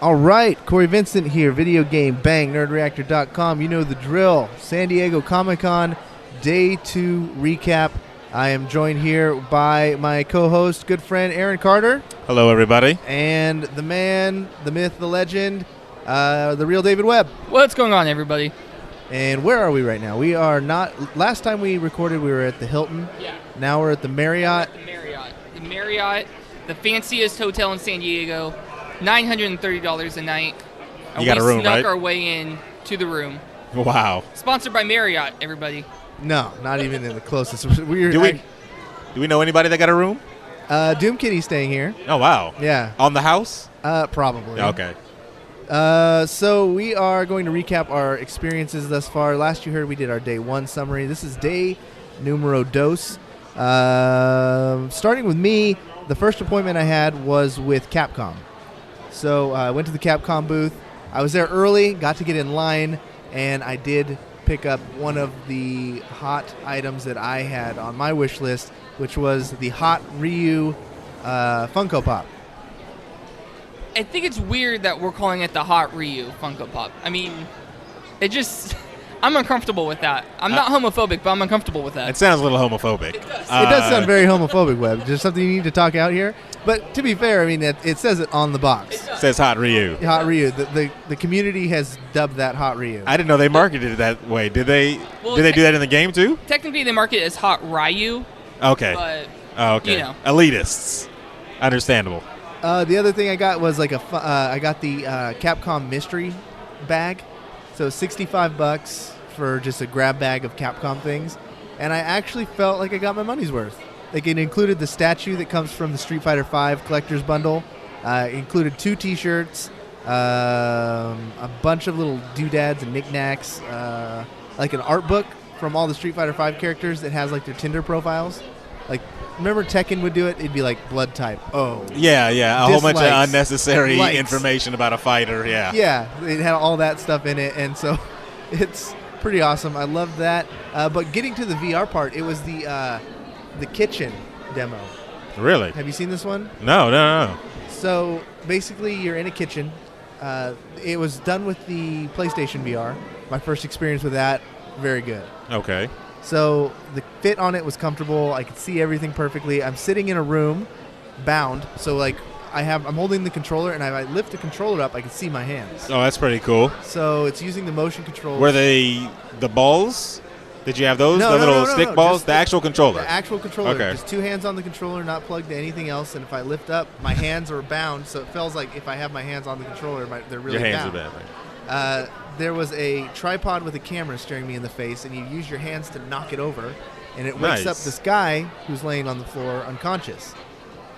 All right, Cory Vincent here, video game bang, nerdreactor.com. You know the drill. San Diego Comic-Con, Day 2 recap. I am joined here by my co-host, good friend Aaron Carter. Hello, everybody. And the man, the myth, the legend, the real David Webb. What's going on, everybody? And where are we right now? We are not... Last time we recorded, we were at the Hilton. Yeah. Now we're at the Marriott. The Marriott, the fanciest hotel in San Diego, $930 a night. And you got a room, snuck right? our way in to the room. Wow. Sponsored by Marriott, everybody. No, not even in the closest. Do we know anybody that got a room? Doom Kitty's staying here. Oh, wow. Yeah. On the house? Probably. Okay. So we are going to recap our experiences thus far. Last you heard we did our day 1 summary. This is day numero dos. Starting with me, the first appointment I had was with Capcom. So I went to the Capcom booth. I was there early, got to get in line, and I did pick up one of the hot items that I had on my wish list, which was the Hot Ryu Funko Pop. I think it's weird that we're calling it the Hot Ryu Funko Pop. I mean, it just... I'm uncomfortable with that. I'm not homophobic, but I'm uncomfortable with that. It sounds a little homophobic. It does. It does sound very homophobic, Webb. Just something you need to talk out here. But to be fair, I mean, it says it on the box. It says Hot Ryu. Hot Ryu. The community has dubbed that Hot Ryu. I didn't know they marketed it that way. Did they? Well, did they do that in the game too? Technically, they market it as Hot Ryu. Okay. But, okay. you know. Elitists. Understandable. The other thing I got was I got the Capcom mystery bag. So $65 for just a grab bag of Capcom things. And I actually felt like I got my money's worth. Like, it included the statue that comes from the Street Fighter V collector's bundle. It included 2 T-shirts, a bunch of little doodads and knickknacks, like an art book from all the Street Fighter V characters that has like their Tinder profiles. Like, remember Tekken would do it? It'd be like blood type. Oh. Yeah. A whole bunch of Dislikes. unnecessary Likes. information about a fighter. Yeah. Yeah, it had all that stuff in it, and so it's pretty awesome. I love that. But getting to the VR part, it was the kitchen demo. Really? Have you seen this one? No. So basically, you're in a kitchen. It was done with the PlayStation VR. My first experience with that, very good. Okay. So the fit on it was comfortable. I could see everything perfectly. I'm sitting in a room, bound. So like I'm holding the controller, and if I lift the controller up, I can see my hands. Oh, that's pretty cool. So it's using the motion control. Were they the balls? Did you have those? No, the no, little no, stick no, balls? just The actual controller? The actual controller. Okay. Just 2 hands on the controller, not plugged to anything else. And if I lift up, my hands are bound. So it feels like if I have my hands on the controller, they're really Your hands bound. are bad. There was a tripod with a camera staring me in the face, and you use your hands to knock it over. And it wakes up this guy who's laying on the floor unconscious.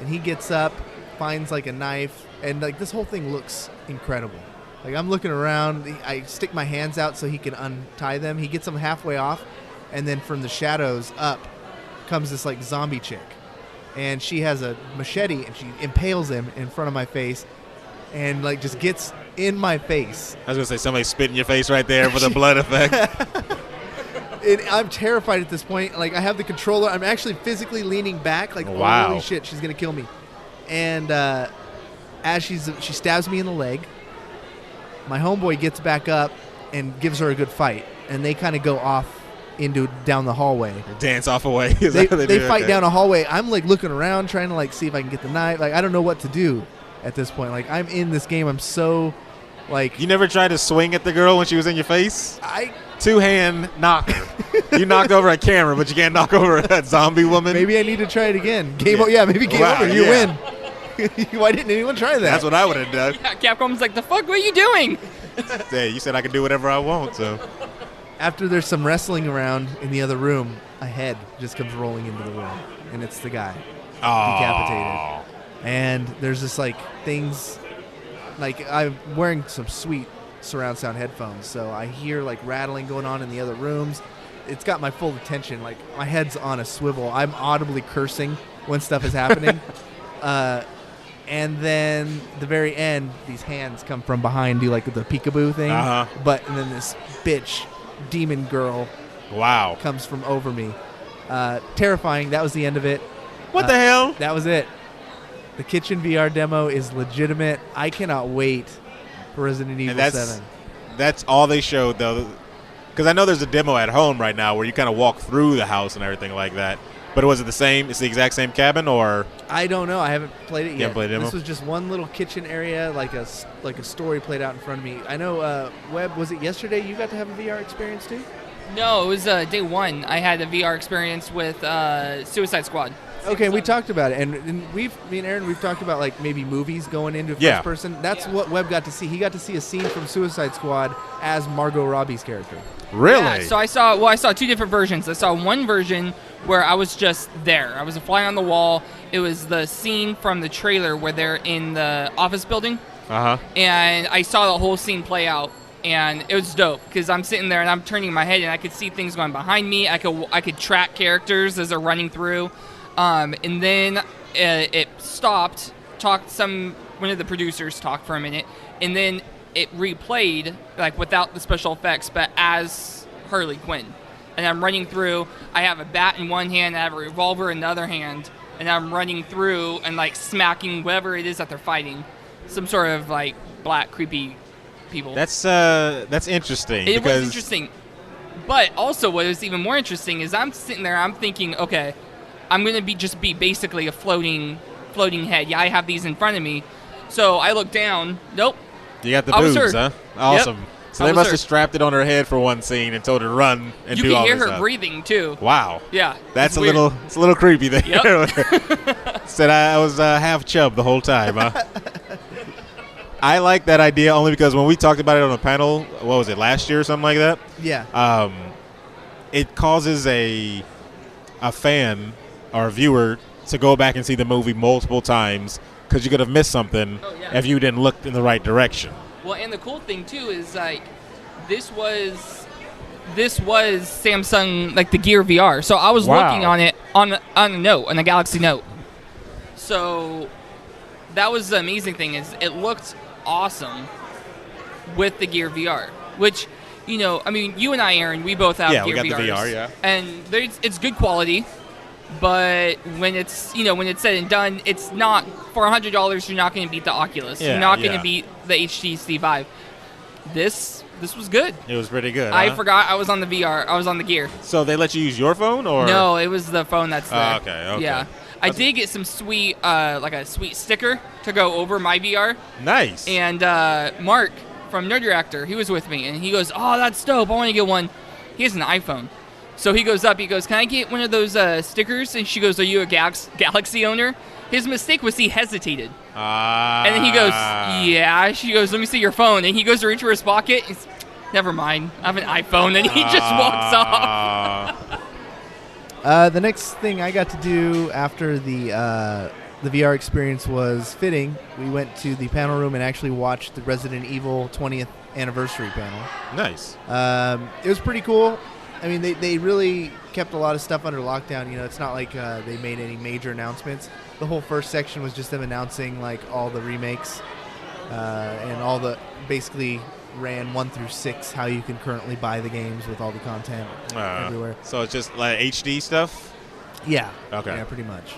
And he gets up, finds like a knife, and like this whole thing looks incredible. Like, I'm looking around, I stick my hands out so he can untie them. He gets them halfway off, and then from the shadows up comes this like zombie chick. And she has a machete, and she impales him in front of my face, and like just gets in my face. I was going to say, somebody spit in your face right there for the blood effect. I'm terrified at this point. Like, I have the controller. I'm actually physically leaning back. Like, wow. Holy shit, she's going to kill me. And as she stabs me in the leg, my homeboy gets back up and gives her a good fight. And they kind of go off down the hallway. Dance off away. They fight down a hallway. I'm like looking around trying to like see if I can get the knife. Like, I don't know what to do at this point. Like, I'm in this game. I'm so like... You never tried to swing at the girl when she was in your face? 2-hand knocker. You knocked over a camera, but you can't knock over that zombie woman. Maybe I need to try it again. Game over. Yeah, maybe game over. You win. Why didn't anyone try that? That's what I would have done. Yeah, Capcom's like, the fuck, what are you doing? Hey, you said I could do whatever I want, so. After there's some wrestling around in the other room, a head just comes rolling into the room, and it's the guy. Decapitated. And there's just like things, like I'm wearing some sweet surround sound headphones, so I hear like rattling going on in the other rooms. It's got my full attention. Like, my head's on a swivel. I'm audibly cursing when stuff is happening. And then the very end, these hands come from behind, do like the peekaboo thing. And then this bitch demon girl comes from over me. Terrifying. That was the end of it. What the hell? That was it. The kitchen VR demo is legitimate. I cannot wait for Resident Evil And 7. That's all they showed, though. Because I know there's a demo at home right now where you kind of walk through the house and everything like that. But was it the same? It's the exact same cabin, or? I don't know. I haven't played it yet. You haven't played the demo? This was just one little kitchen area, like a story played out in front of me. I know, Webb, was it yesterday you got to have a VR experience too? No, it was day one. I had a VR experience with Suicide Squad. Okay, we talked about it, and me and Aaron, we've talked about like maybe movies going into first person. That's what Webb got to see. He got to see a scene from Suicide Squad as Margot Robbie's character. Really? Yeah, so I saw two different versions. I saw one version where I was just there. I was a fly on the wall. It was the scene from the trailer where they're in the office building. And I saw the whole scene play out, and it was dope because I'm sitting there and I'm turning my head and I could see things going behind me. I could track characters as they're running through. And then it stopped. One of the producers talked for a minute, and then it replayed like without the special effects, but as Harley Quinn. And I'm running through. I have a bat in one hand, I have a revolver in the other hand, and I'm running through and like smacking whoever it is that they're fighting. Some sort of like black creepy people. That's interesting. It was interesting, but also what was even more interesting is I'm sitting there. I'm thinking, okay, I'm gonna be basically a floating head. Yeah, I have these in front of me. So I look down. Nope. You got the boobs, huh? Awesome. Yep. So they must have strapped it on her head for one scene and told her to run and do all this stuff. You can hear her breathing too. Wow. Yeah. That's a little creepy there. Yep. Said I was half chub the whole time, huh? I like that idea only because when we talked about it on a panel, what was it, last year or something like that? Yeah. It causes a fan or a viewer to go back and see the movie multiple times because you could have missed something if you didn't look in the right direction. Well, and the cool thing too is like this was Samsung, like the Gear VR. So I was looking on it on a Galaxy Note. So that was the amazing thing is it looked awesome with the Gear VR, which, you know, I mean, you and I, Aaron, we both have Gear we got VRs, the VR, yeah. And it's good quality, but when it's said and done, it's not, for $100, you're not going to beat the Oculus. You're not going to beat the HTC Vive. This was good. It was pretty good. I forgot I was on the VR. I was on the Gear. So they let you use your phone, or no? It was the phone that's there. Okay. Yeah. I did get some sweet, like a sweet sticker to go over my VR. Nice. And Mark from Nerd Reactor, he was with me, and he goes, "Oh, that's dope. I want to get one." He has an iPhone, so he goes up. He goes, "Can I get one of those stickers?" And she goes, "Are you a Galaxy owner?" His mistake was he hesitated, and then he goes, "Yeah." She goes, "Let me see your phone." And he goes to reach for his pocket. He's, "Never mind. I have an iPhone." And he just walks off. The next thing I got to do after the VR experience was fitting. We went to the panel room and actually watched the Resident Evil 20th anniversary panel. Nice. It was pretty cool. I mean, they really kept a lot of stuff under lockdown. You know, it's not like they made any major announcements. The whole first section was just them announcing like all the remakes and all the basically ran 1 through 6 how you can currently buy the games with all the content everywhere. So it's just like HD stuff? Yeah. Okay. Yeah, pretty much.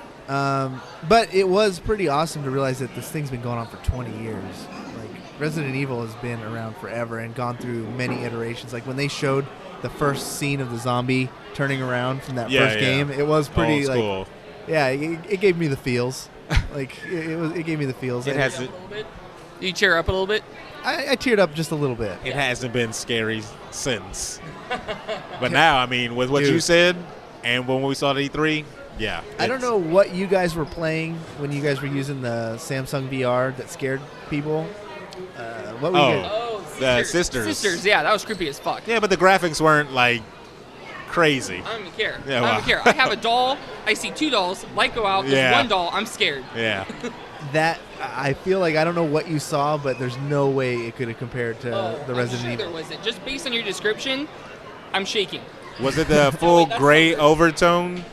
But it was pretty awesome to realize that this thing's been going on for 20 years. Like Resident Evil has been around forever and gone through many iterations. Like when they showed the first scene of the zombie turning around from that first game, it was pretty old school. Yeah, it gave me the feels. Like it gave me the feels. It has it. You cheer up a little bit? I teared up just a little bit. It hasn't been scary since. But now, I mean, with what you said and when we saw the E3, yeah. I don't know what you guys were playing when you guys were using the Samsung VR that scared people. What were you guys? Oh, the Sisters. Sisters, yeah, that was creepy as fuck. Yeah, but the graphics weren't like crazy. I don't even care. Yeah, I don't even care. I have a doll. I see 2 dolls. Light go out. There's 1 doll. I'm scared. Yeah. That I feel like I don't know what you saw, but there's no way it could have compared to the Resident Evil. There wasn't. Just based on your description, I'm shaking. Was it the full gray overtone?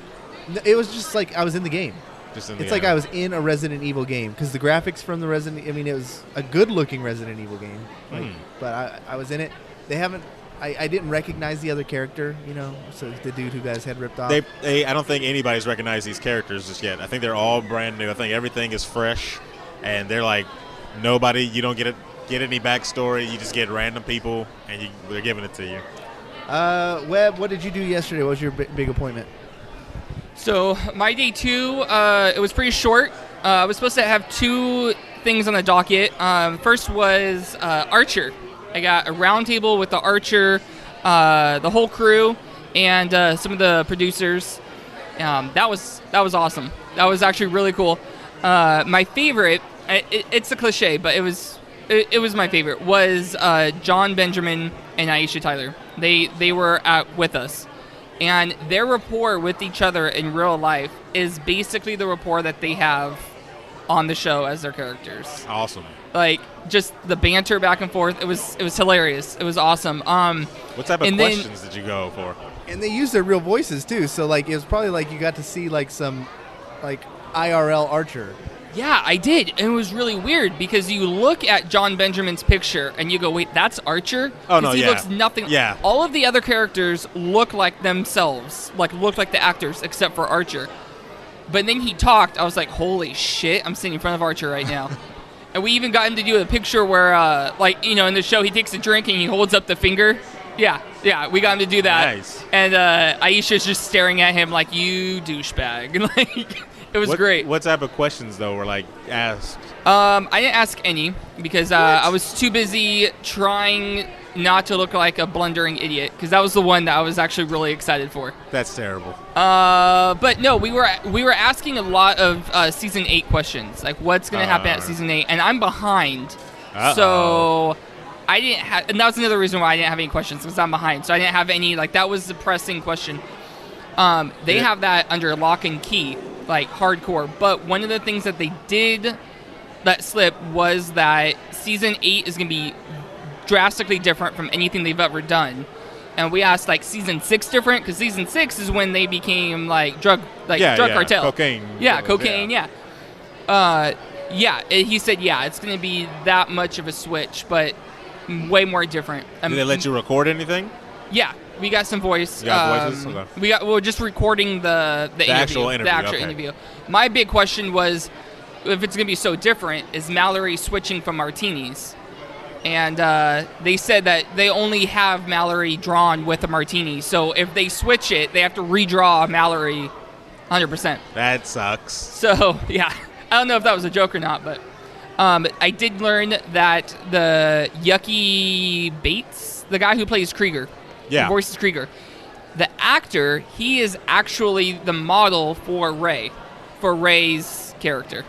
No, it was just like I was in the game. It's like I was in a Resident Evil game because the graphics from the Resident. I mean, it was a good-looking Resident Evil game. Like, but I was in it. They haven't. I didn't recognize the other character, you know, so the dude who got his head ripped off. I don't think anybody's recognized these characters just yet. I think they're all brand new. I think everything is fresh, and they're like nobody. You don't get get any backstory? You just get random people, and they're giving it to you. Webb, what did you do yesterday? What was your big appointment? So my day 2, it was pretty short. I was supposed to have 2 things on the docket. First was Archer. I got a round table with the Archer, the whole crew, and some of the producers. That was awesome. That was actually really cool. My favorite, it's a cliche, but it was my favorite, was John Benjamin and Aisha Tyler. They were with us. And their rapport with each other in real life is basically the rapport that they have on the show as their characters. Awesome. Like, just the banter back and forth. It was hilarious. It was awesome. What type of questions did you go for? And they use their real voices, too. So, like, it was probably like you got to see, like, some, like, IRL Archer. Yeah, I did. And it was really weird because you look at John Benjamin's picture and you go, wait, that's Archer? Oh, no, he yeah. looks nothing. Yeah. All of the other characters look like themselves, look like the actors, except for Archer. But then he talked. I was like, holy shit, I'm sitting in front of Archer right now. And we even got him to do a picture where, in the show, he takes a drink and he holds up the finger. Yeah, we got him to do that. Nice. And Aisha's just staring at him like, you douchebag. Like, it was great. What type of questions, though, were, asked? I didn't ask any because I was too busy trying not to look like a blundering idiot, because that was the one that I was actually really excited for. That's terrible. But no, we were asking a lot of Season 8 questions, like what's going to happen at Season 8, and I'm behind. So I didn't have, and that was another reason why I didn't have any questions, because I'm behind. So I didn't have any, that was the pressing question. They have that under lock and key, hardcore. But one of the things that they did let slip was that Season 8 is going to be drastically different from anything they've ever done. And we asked, Season 6 different? Because Season 6 is when they became, drug cartel. Cocaine. Yeah, cocaine, yeah. He said, it's going to be that much of a switch, but way more different. Did they let you record anything? Yeah, we got some voice. You got voices? Okay. We're just recording the actual interview. The actual interview. My big question was, if it's going to be so different, is Mallory switching from martinis? And they said that they only have Mallory drawn with a martini. So if they switch it, they have to redraw Mallory 100%. That sucks. So, yeah. I don't know if that was a joke or not, but I did learn that the Yucky Bates, the guy who plays Krieger, who voices Krieger, the actor, he is actually the model for Ray's character.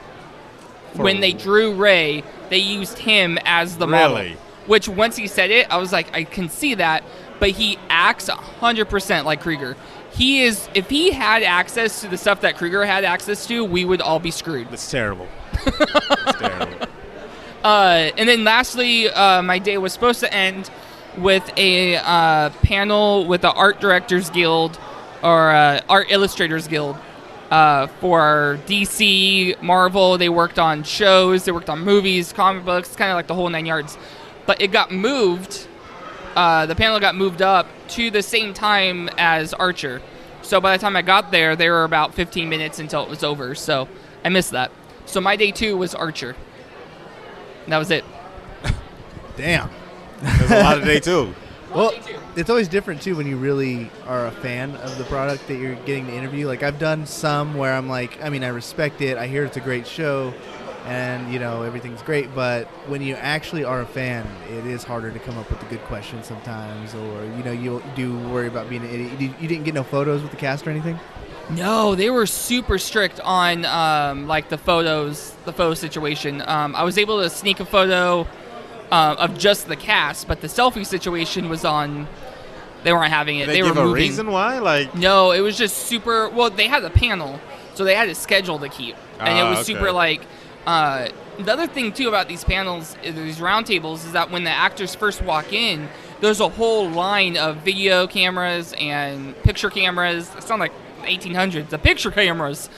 When they drew Ray, they used him as the model. Really? Which, once he said it, I was like, I can see that, but he acts 100% like Krieger. He is, if he had access to the stuff that Krieger had access to, we would all be screwed. That's terrible. That's terrible. And then lastly, my day was supposed to end with a panel with the Art Directors Guild, or Art Illustrators Guild, for DC, Marvel. They worked on shows, they worked on movies, comic books, kind of like the whole 9 yards. But it got moved, the panel got moved up to the same time as Archer. So by the time I got there, they were about 15 minutes until it was over. So I missed that. So my day 2 was Archer. That was it. Damn. There's a lot of day 2. Well, it's always different, too, when you really are a fan of the product that you're getting to interview. I've done some where I'm like, I respect it. I hear it's a great show, and, everything's great. But when you actually are a fan, it is harder to come up with a good question sometimes. Or, you do worry about being an idiot. You didn't get no photos with the cast or anything? No, they were super strict on, the photo situation. I was able to sneak a photo of just the cast, but the selfie situation was on. They weren't having it. They were give moving. A reason why? No, it was just super. Well, they had a panel, so they had a schedule to keep, and it was super the other thing too about these panels, these roundtables, is that when the actors first walk in, there's a whole line of video cameras and picture cameras. It sounds like 1800s. The picture cameras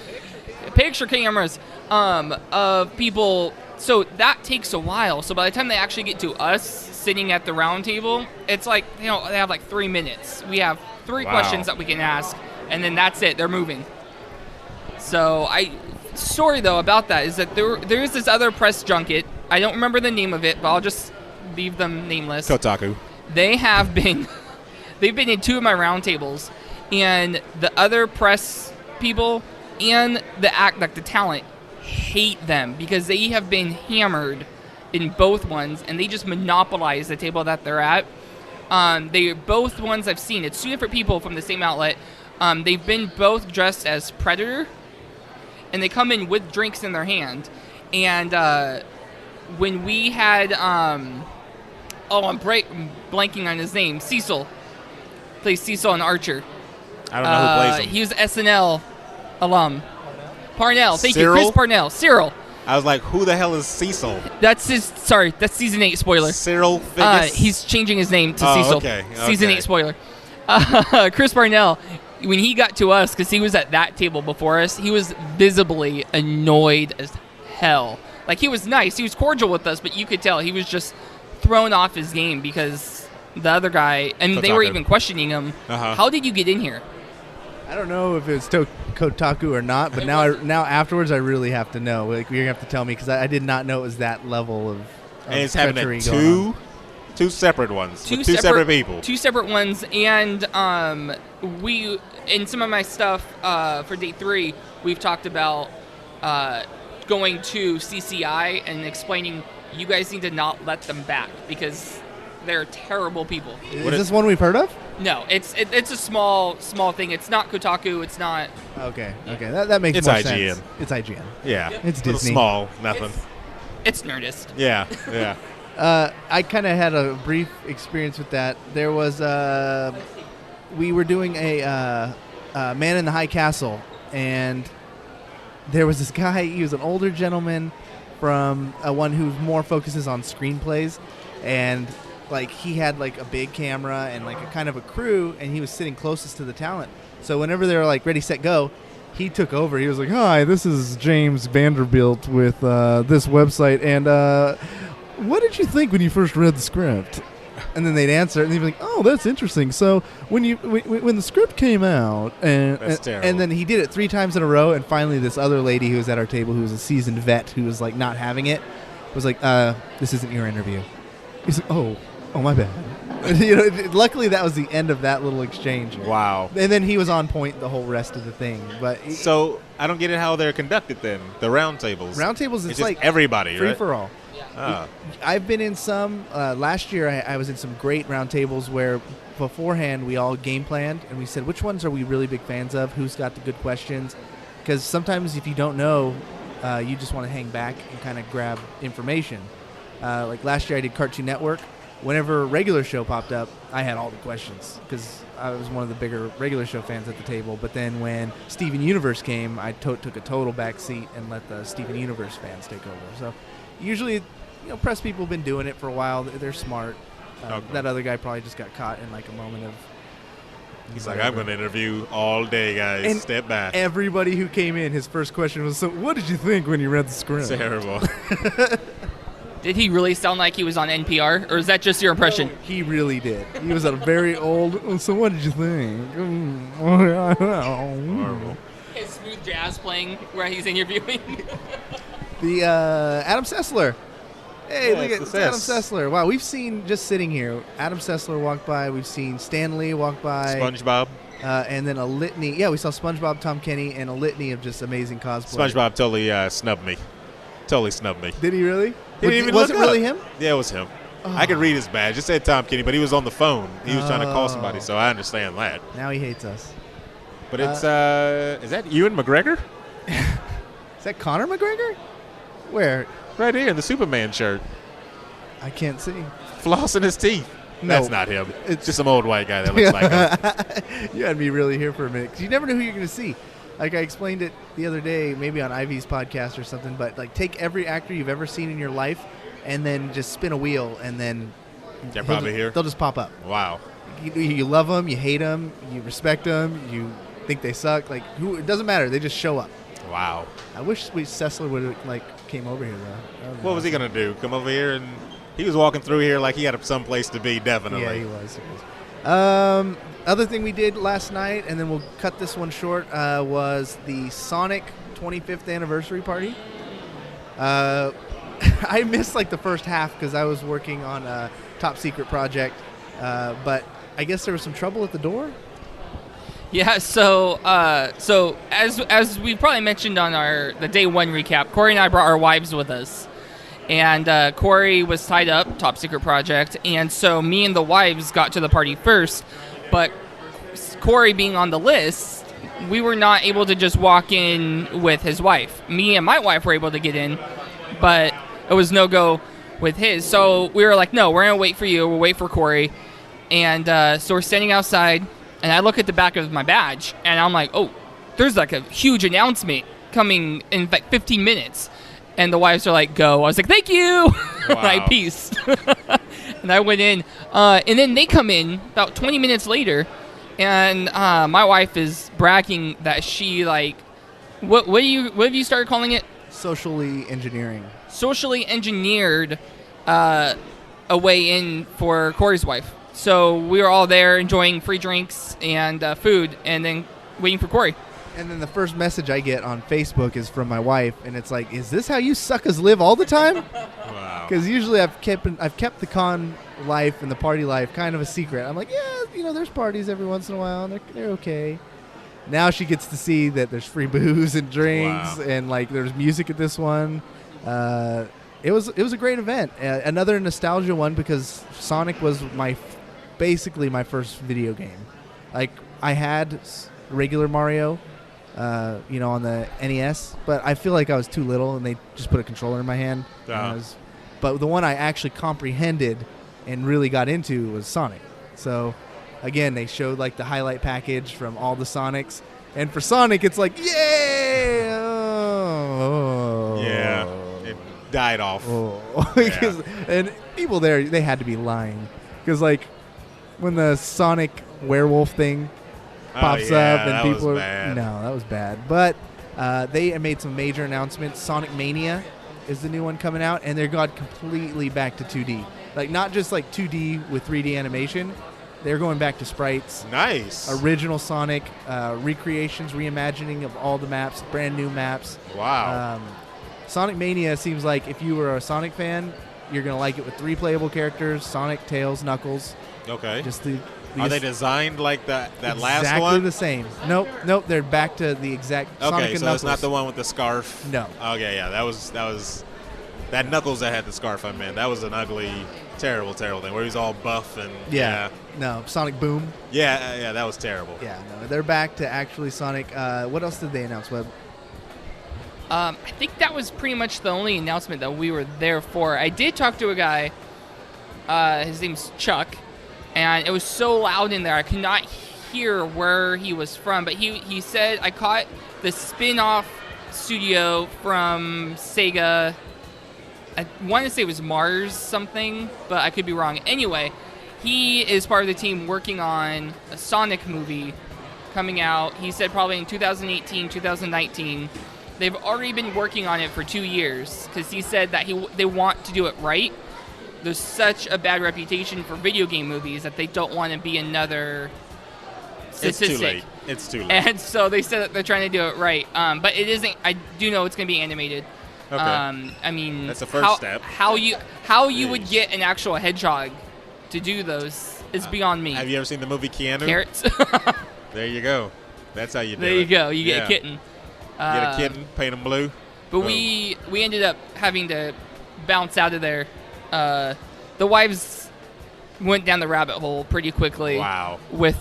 of people. So that takes a while. So by the time they actually get to us sitting at the round table, it's they have 3 minutes. We have 3 questions that we can ask, and then that's it. They're moving. So story though about that is that there is this other press junket I don't remember the name of it, but I'll just leave them nameless. Kotaku. They have been, they've been in 2 of my roundtables, and the other press people and the talent hate them because they have been hammered in both ones, and they just monopolize the table that they're at. They both ones I've seen. It's 2 different people from the same outlet. They've been both dressed as Predator, and they come in with drinks in their hand. And when we had, I'm blanking on his name. Cecil plays Cecil in Archer. I don't know who plays him. He was SNL alum. Parnell. Thank Cyril? you, Chris Parnell. Cyril. I was like, who the hell is Cecil? That's season 8 spoiler. Cyril Figgis? He's changing his name to Cecil. Okay. Season 8 spoiler. Chris Parnell, when he got to us, because he was at that table before us, he was visibly annoyed as hell. Like, he was nice. He was cordial with us, but you could tell he was just thrown off his game because the other guy, and they were even questioning him, how did you get in here? I don't know if it's Kotaku or not, but now afterwards I really have to know. Like, you're going to have to tell me because I did not know it was that level of and it's happening at two separate ones, two separate people. 2 separate ones, and we, in some of my stuff for day 3, we've talked about going to CCI and explaining you guys need to not let them back because they're terrible people. Is this one we've heard of? No, it's a small thing. It's not Kotaku. It's not. Okay. That makes more IGN. sense. It's IGN. Yeah. It's Disney. Small, nothing. It's Nerdist. Yeah. I kind of had a brief experience with that. There was we were doing a Man in the High Castle, and there was this guy. He was an older gentleman from one who more focuses on screenplays, and like he had like a big camera and like a kind of a crew, and he was sitting closest to the talent. So whenever they were like ready, set, go, he took over. He was like, "Hi, this is James Vanderbilt with this website, and what did you think when you first read the script?" And then they'd answer, and they'd be like, "Oh, that's interesting. So when the script came out, and then he did it 3 times in a row, and finally this other lady who was at our table, who was a seasoned vet, who was like not having it, was like, "This isn't your interview." He's like, "Oh, my bad." Luckily that was the end of that little exchange. Wow. And then he was on point the whole rest of the thing. But so I don't get it how they're conducted then. The roundtables. Roundtables, it's just like everybody, free right? for all. I've been in some. Last year I was in some great roundtables where beforehand we all game planned and we said which ones are we really big fans of, who's got the good questions, because sometimes if you don't know, you just want to hang back and kind of grab information. Like last year I did Cartoon Network. Whenever a regular show popped up, I had all the questions because I was one of the bigger regular show fans at the table. But then when Steven Universe came, I took a total back seat and let the Steven Universe fans take over. So usually, press people have been doing it for a while. They're smart. Okay. That other guy probably just got caught in like a moment of... He's like, I'm going to interview all day, guys. And step back. Everybody who came in, his first question was, "So what did you think when you read the script?" Terrible. Did he really sound like he was on NPR, or is that just your impression? No, he really did. He was a very old, "So what did you think?" His smooth jazz playing where he's interviewing. The Adam Sessler. Hey, Yeah, look at Adam Sessler. Wow, we've seen, just sitting here, Adam Sessler walk by. We've seen Stan Lee walk by. SpongeBob. And then a litany. Yeah, we saw SpongeBob, Tom Kenny, and a litany of just amazing cosplay. SpongeBob totally snubbed me. Totally snubbed me. Did he really? Was it really him? Yeah, it was him. Oh. I could read his badge. It said Tom Kenny, but he was on the phone. He was trying to call somebody, so I understand that. Now he hates us. But it's, is that Ewan McGregor? Is that Conor McGregor? Where? Right here in the Superman shirt. I can't see. Flossing his teeth. No, that's not him. It's just some old white guy that looks like him. You had me really here for a minute, because you never know who you're going to see. Like I explained it the other day, maybe on Ivy's podcast or something, but like take every actor you've ever seen in your life and then just spin a wheel, and then they're probably here. They'll just pop up. Wow. You love them, you hate them, you respect them, you think they suck. Like it doesn't matter. They just show up. Wow. I wish Sessler would have came over here though. What was he gonna do? Come over here? And he was walking through here like he had some place to be. Definitely. Yeah, he was. Other thing we did last night, and then we'll cut this one short, was the Sonic 25th anniversary party. I missed like the first half because I was working on a top secret project, but I guess there was some trouble at the door. Yeah, so as we probably mentioned on the day one recap, Cory and I brought our wives with us, and Cory was tied up, top secret project, and so me and the wives got to the party first, but Cory being on the list, we were not able to just walk in with his wife. Me and my wife were able to get in, but it was no go with his. So we were like, no, we're gonna wait for you. We'll wait for Cory, and so we're standing outside. And I look at the back of my badge, and I'm like, oh, there's like a huge announcement coming in like 15 minutes. And the wives are like, go. I was like, thank you. Wow. I peaced. And I went in. And then they come in about 20 minutes later, and my wife is bragging that she, like, what have you started calling it? Socially engineering. Socially engineered a way in for Cory's wife. So we were all there enjoying free drinks and food and then waiting for Cory. And then the first message I get on Facebook is from my wife, and it's like, is this how you suckers live all the time? Wow. Because usually I've kept the con life and the party life kind of a secret. I'm like, yeah, there's parties every once in a while, and they're okay. Now she gets to see that there's free booze and drinks, and like there's music at this one. It was a great event. Another nostalgia one because Sonic was basically my first video game. Like, I had regular Mario, on the NES, but I feel like I was too little, and they just put a controller in my hand. But the one I actually comprehended and really got into was Sonic. So, again, they showed, like, the highlight package from all the Sonics. And for Sonic, it's like, yay! Yeah, it died off. And people there, they had to be lying. Because, like, when the Sonic werewolf thing pops up and people bad. No, that was bad. But they made some major announcements. Sonic Mania is the new one coming out, and they're gone completely back to 2D. Like, not just like 2D with 3D animation. They're going back to sprites. Nice. Original Sonic recreations, reimagining of all the maps, brand new maps. Wow. Sonic Mania seems like if you were a Sonic fan, you're going to like it with 3 playable characters, Sonic, Tails, Knuckles. Okay. Are they designed like that last one? Exactly the same. Nope. They're back to the exact Sonic and so Knuckles. it's not the one with the scarf? No. Okay, yeah, that was that Knuckles that had the scarf on, man. That was an ugly, terrible thing where he's all buff and No, Sonic Boom. Yeah, that was terrible. Yeah, no, they're back to actually Sonic. What else did they announce, Webb? I think that was pretty much the only announcement that we were there for. I did talk to a guy. His name's Chuck. And it was so loud in there, I could not hear where he was from. But he said, I caught the spin-off studio from Sega. I want to say it was Mars something, but I could be wrong. Anyway, he is part of the team working on a Sonic movie coming out. He said probably in 2018, 2019. They've already been working on it for 2 years because he said that they want to do it right. There's such a bad reputation for video game movies that they don't want to be another statistic. It's too late. And so they said that they're trying to do it right. But it isn't. I do know it's going to be animated. Okay. I mean, that's the first step. How you would get an actual hedgehog to do those is beyond me. Have you ever seen the movie Keanu? Carrots. There you go. That's how you do it. There you go. You get a kitten. Get a kitten, paint him blue. But we ended up having to bounce out of there. The wives went down the rabbit hole pretty quickly. Wow. With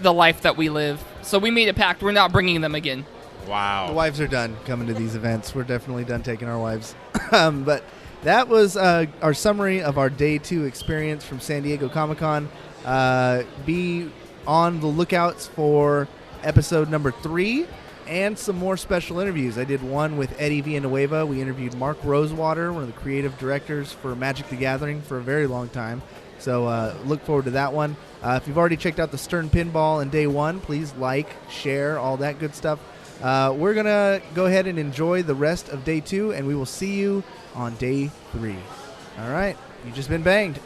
the life that we live. So we made a pact. We're not bringing them again. Wow. The wives are done coming to these events. We're definitely done taking our wives. But that was our summary of our Day 2 experience from San Diego Comic-Con. Be on the lookouts for episode number 3 and some more special interviews. I did one with Eddie Villanueva. We interviewed Mark Rosewater, one of the creative directors for Magic the Gathering for a very long time. So look forward to that one. If you've already checked out the Stern Pinball and Day 1, please like, share, all that good stuff. We're going to go ahead and enjoy the rest of Day 2, and we will see you on Day 3. All right. You've just been banged.